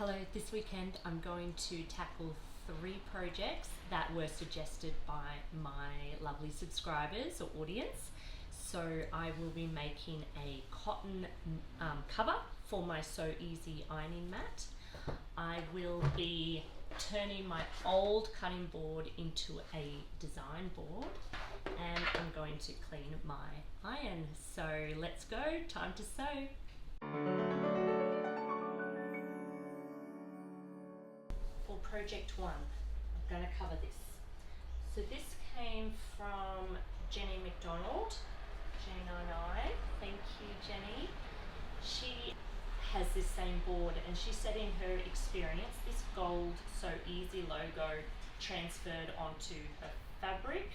Hello, this weekend I'm going to tackle 3 projects that were suggested by my lovely subscribers or audience. So I will be making a cotton cover for my So Easy ironing mat. I will be turning my old cutting board into a design board, and I'm going to clean my iron. So let's go, time to sew. For project 1, I'm going to cover this. So this came from Jenny McDonald, J99. Thank you, Jenny. She has this same board, and she said in her experience this gold So Easy logo transferred onto her fabric.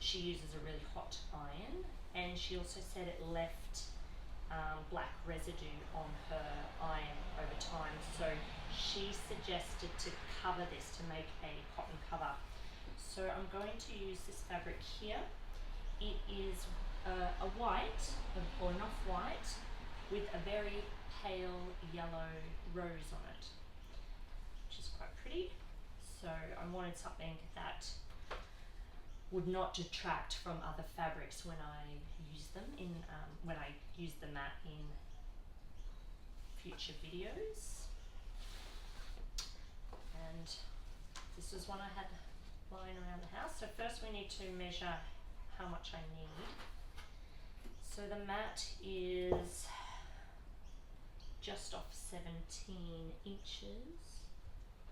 She uses a really hot iron, and she also said it left black residue on her iron over time. So she suggested to cover this, to make a cotton cover. So I'm going to use this fabric here. It is a white, or an off-white, with a very pale yellow rose on it, which is quite pretty. So I wanted something that would not detract from other fabrics when I use them in when I use the mat in future videos. And this is one I had lying around the house. So first we need to measure how much I need. So the mat is just off 17 inches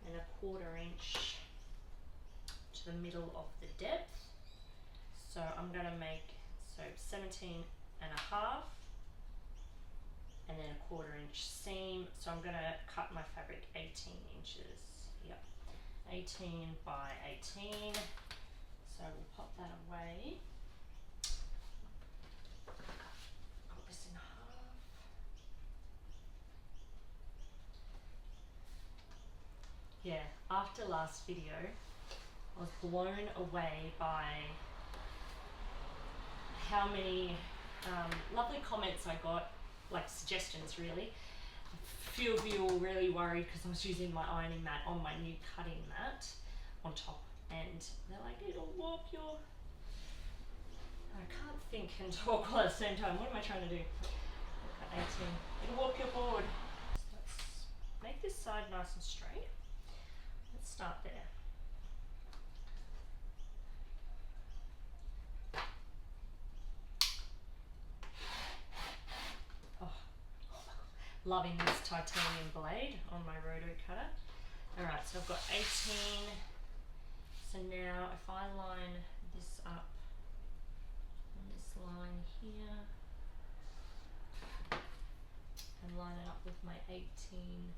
and a 1/4 inch to the middle of the depth. So I'm going to make 17 and a half, and then a 1/4 inch seam. So I'm going to cut my fabric 18 inches. Yep, 18 by 18. So we'll pop that away. Cut this in half. Yeah, after last video, I was blown away by how many lovely comments I got, like suggestions really. A few of you were really worried because I was using my ironing mat on my new cutting mat on top, and they're like, it'll warp your... I can't think and talk all at the same time. What am I trying to do? Cut 18. It'll warp your board. So let's make this side nice and straight. Let's start there. Loving this titanium blade on my roto cutter. Alright, so I've got 18. So now if I line this up on this line here and line it up with my 18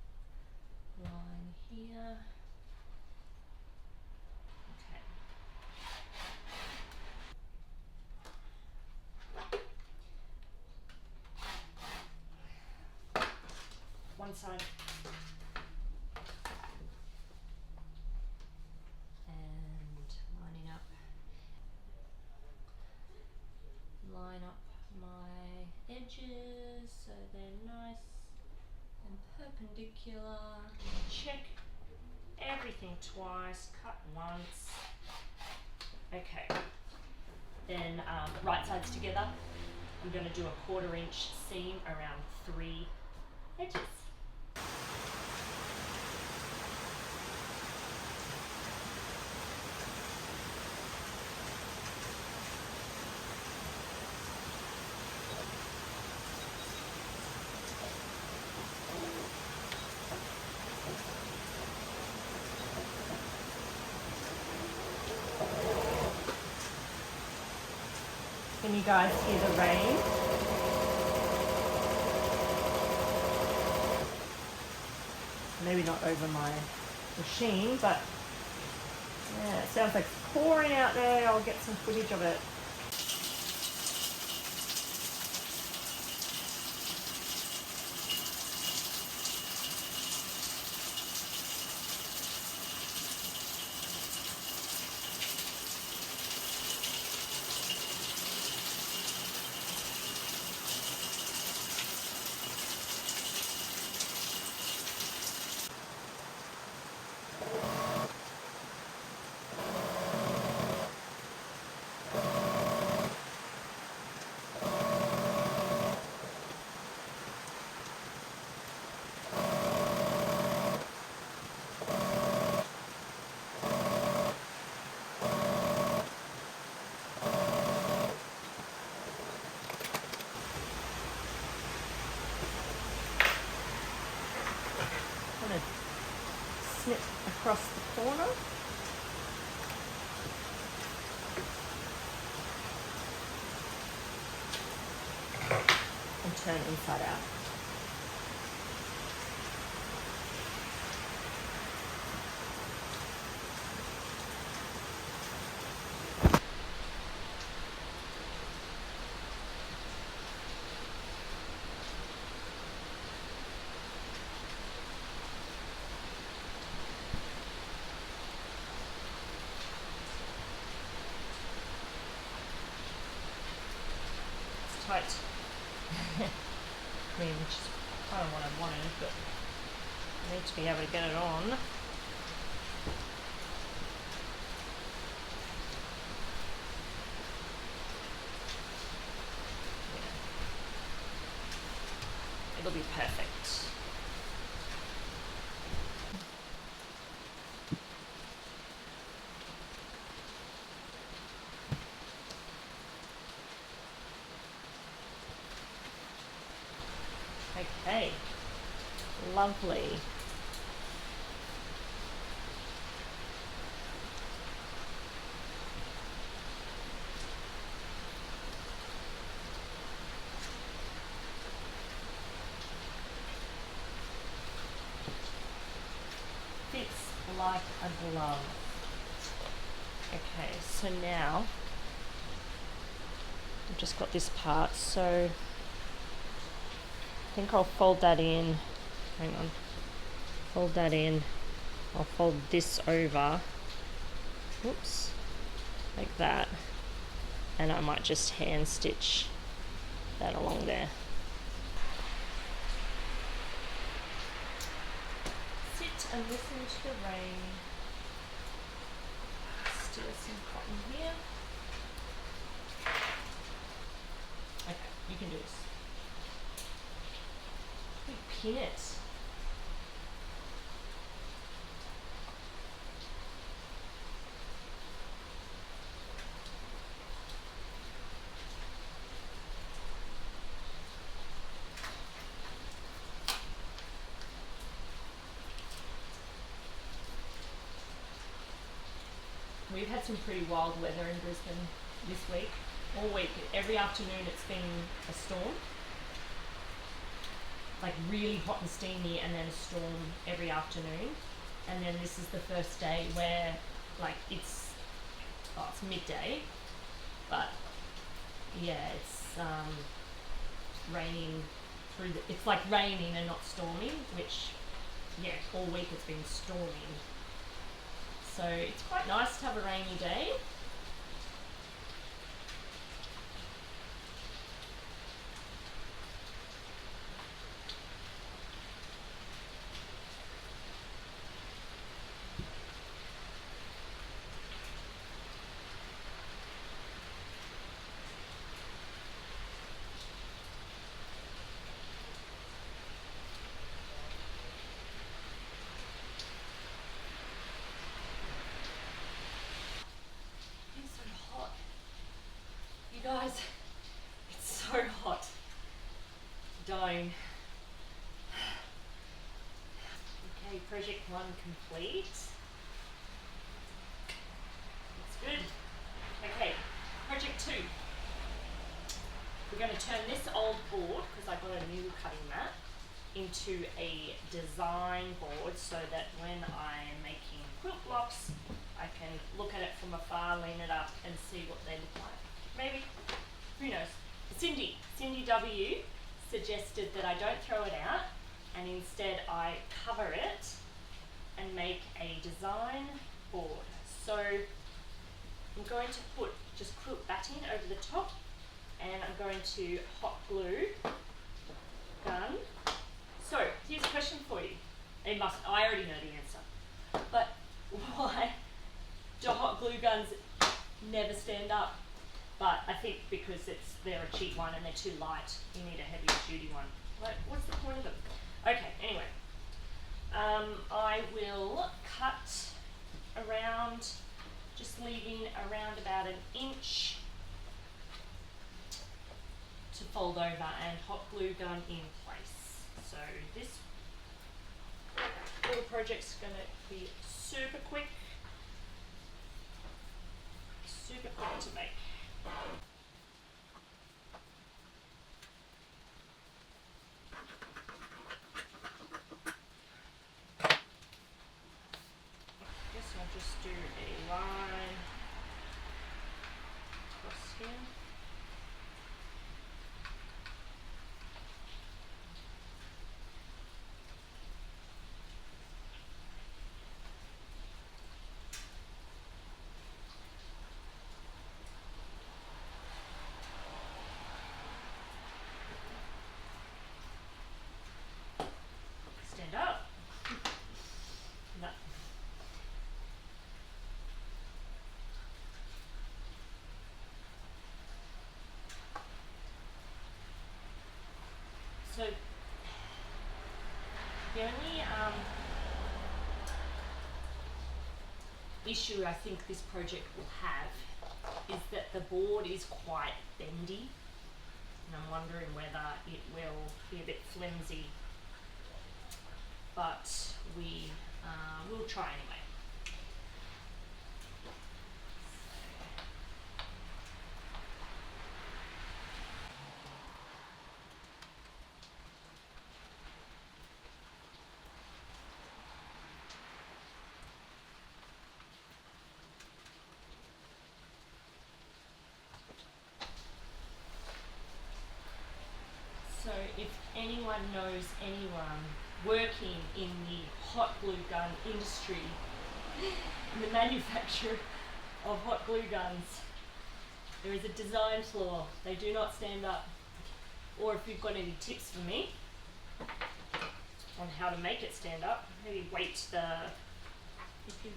line here. One side, and lining up, line up my edges so they're nice and perpendicular. Check everything twice, cut once. Okay, then right sides together. I'm going to do a 1/4 inch seam around 3 edges. Can you guys hear the rain? Maybe not over my machine, but yeah, it sounds like it's pouring out there. I'll get some footage of it. kind of snip across the corner. And turn inside out. It's tight. I mean, which is kind of what I wanted, but I need to be able to get it on. Yeah. It'll be perfect. Okay, lovely. Fits like a glove. Okay, so now I've just got this part, so I think I'll fold that in. Hang on. Fold that in. I'll fold this over. Whoops. Like that. And I might just hand stitch that along there. Sit and listen to the rain. Steal some cotton here. Okay, you can do this. Pin it. We've had some pretty wild weather in Brisbane this week. All week, every afternoon it's been a storm. Like really hot and steamy, and then a storm every afternoon. And then this is the first day where like it's midday, but yeah, it's raining through it's like raining and not storming, which yeah, all week it's been storming. So it's quite nice to have a rainy day. Guys, it's so hot. Dying. Okay, project 1 complete. That's good. Okay, project 2. We're going to turn this old board, because I got a new cutting mat, into a design board so that when I'm making quilt blocks, I can look at it from afar, lean it up, and see what they look like. Maybe, who knows? Cindy W suggested that I don't throw it out and instead I cover it and make a design board. So I'm going to put just quilt batting over the top, and I'm going to hot glue gun. So here's a question for you. I already know the answer, but why do hot glue guns never stand up? But I think because they're a cheap one and they're too light, you need a heavier duty one. What's the point of them? Okay, anyway. I will cut around, just leaving around about an inch to fold over and hot glue gun in place. So this project's going to be super quick to make. I guess I'll just do a line across here. Stand up. No. So the only issue I think this project will have is that the board is quite bendy, and I'm wondering whether it will be a bit flimsy, but we'll try anyway. So if anyone knows anyone working in the hot glue gun industry, in the manufacture of hot glue guns, there is a design flaw. They do not stand up. Or if you've got any tips for me on how to make it stand up, maybe if you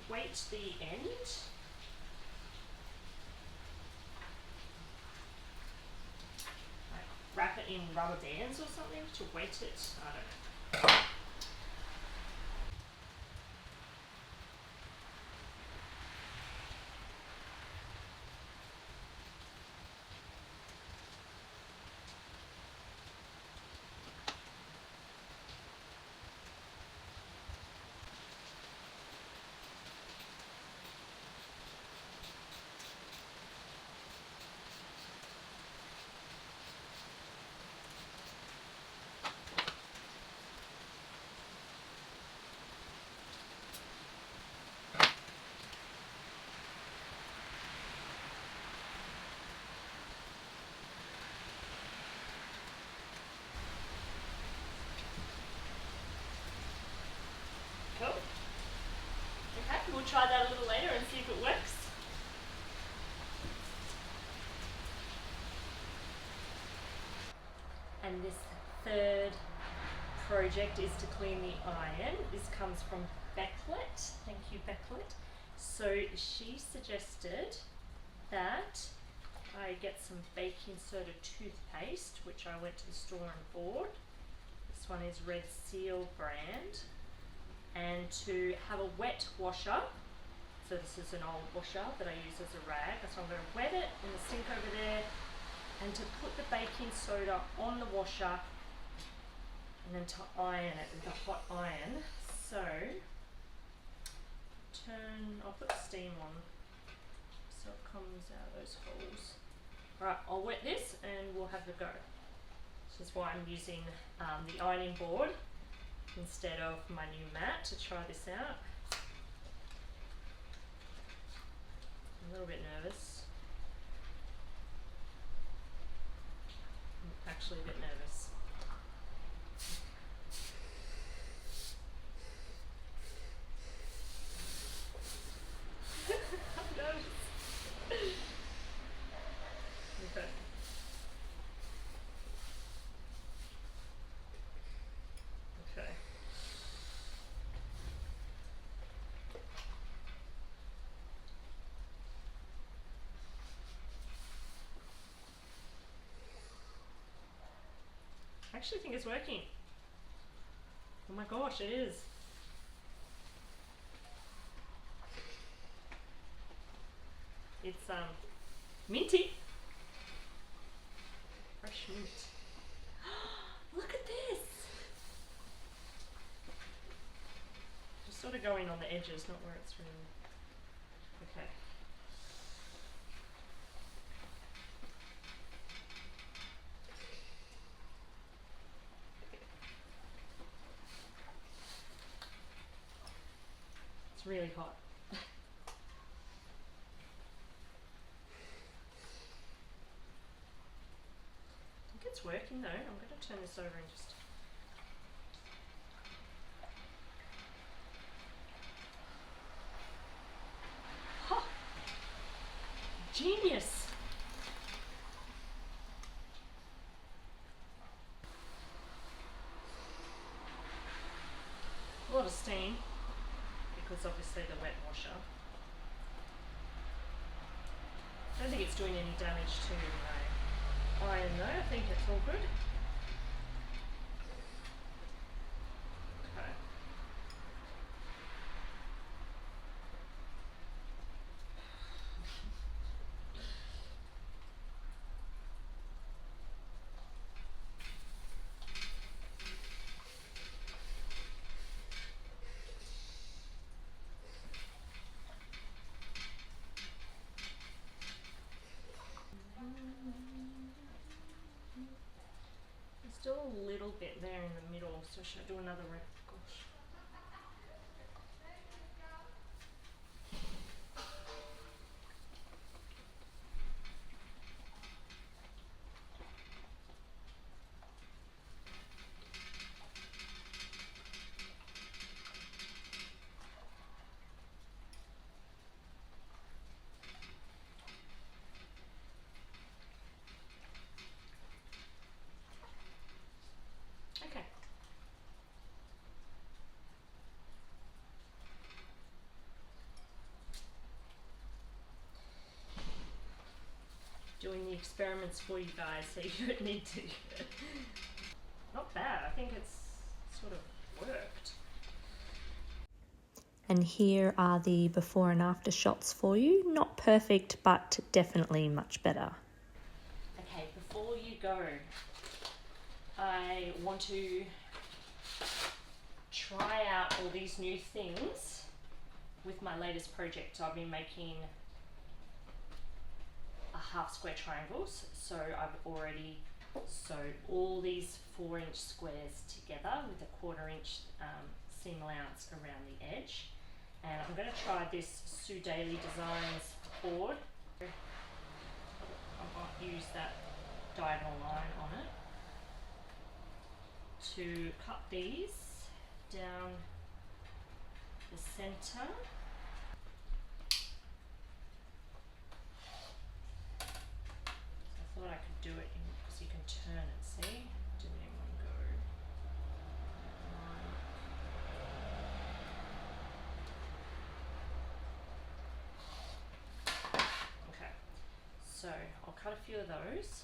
weight the end, wrap it in rubber bands or something to weight it. I don't know. Cool. Okay, we'll try that a little later and see if it works. And this third project is to clean the iron. This comes from Becklet. Thank you, Becklet. So she suggested that I get some baking soda toothpaste, which I went to the store and bought. This one is Red Seal brand. And to have a wet washer. So this is an old washer that I use as a rag. So I'm going to wet it in the sink over there, and to put the baking soda on the washer, and then to iron it with a hot iron. So I'll put steam on so it comes out of those holes. Alright, I'll wet this and we'll have a go. This is why I'm using the ironing board instead of my new mat to try this out. I'm a little bit nervous. I'm actually a bit nervous. I'm nervous. Okay. Okay. I actually think it's working. Oh my gosh, it is. It's minty. Fresh mint. Look at this. sort of go in on the edges, not where it's really. Okay. It's really hot. I think it's working though. I'm going to turn this over and just. Ha! Genius! A lot of steam because obviously the wet washer. I don't think it's doing any damage to my iron though. I think it's all good. Okay. There's still a little bit there in the middle, so should I do another red? Gosh. Okay. Doing the experiments for you guys so you don't need to. Not bad, I think it's sort of worked. And here are the before and after shots for you. Not perfect, but definitely much better. Okay, before you go, I want to try out all these new things with my latest project. I've been making a half square triangles, so I've already sewed all these 4-inch squares together with a 1/4 inch seam allowance around the edge. And I'm going to try this Sue Daly Designs board. I might use that diagonal line on it to cut these down the center. So I thought I could do it because you can turn it, see? Do it in one go. Okay, so I'll cut a few of those.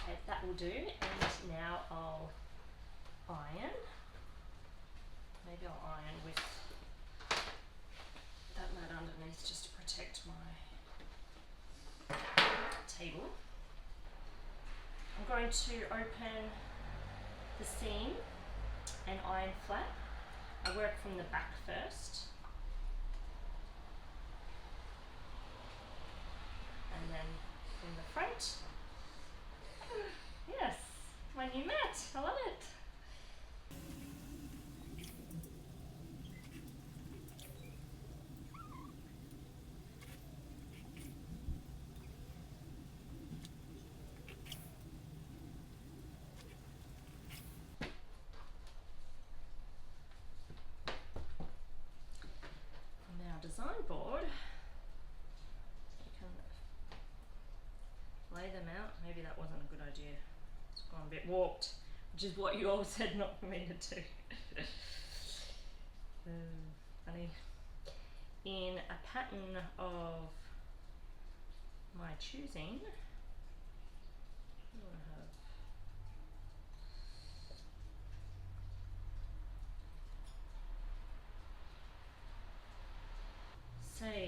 Okay, that will do, and now I'll iron. Maybe I'll iron with that mat underneath just to protect my table. I'm going to open the seam and iron flat. I work from the back first, and then from the front. Yes, my new mat, I love it. On our design board, you can lay them out. Maybe that wasn't a good idea. It's gone a bit warped, which is what you all said not for me to do. Funny. In a pattern of my choosing,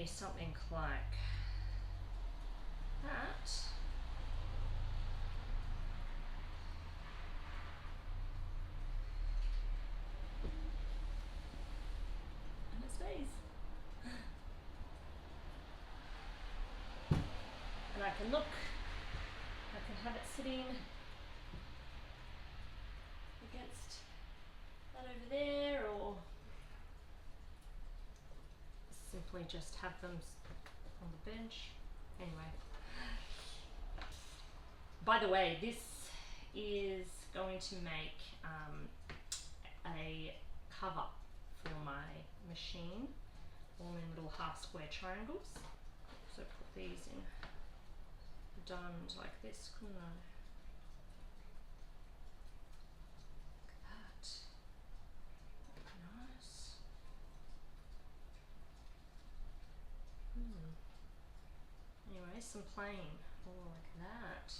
be something like that. And it stays. And I can look, I can have it sitting against that over there, or simply just have them on the bench. Anyway, by the way, this is going to make a cover for my machine, all in little half square triangles. So put these in domed like this, couldn't I? Look at that. Nice. Anyway, some plain. Oh, like that.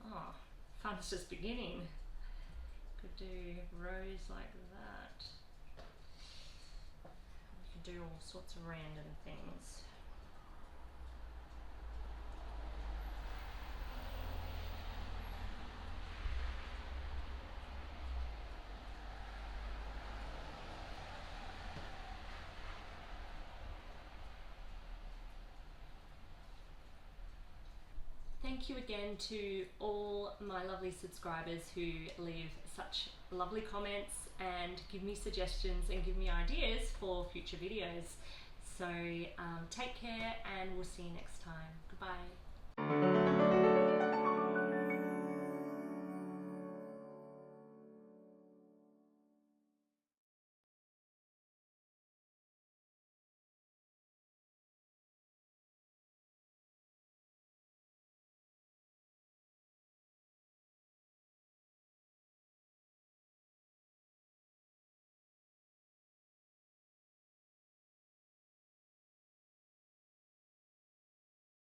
Oh, fun's just beginning. Could do rows like that. You could do all sorts of random things. Thank you again to all my lovely subscribers who leave such lovely comments and give me suggestions and give me ideas for future videos. So take care, and we'll see you next time.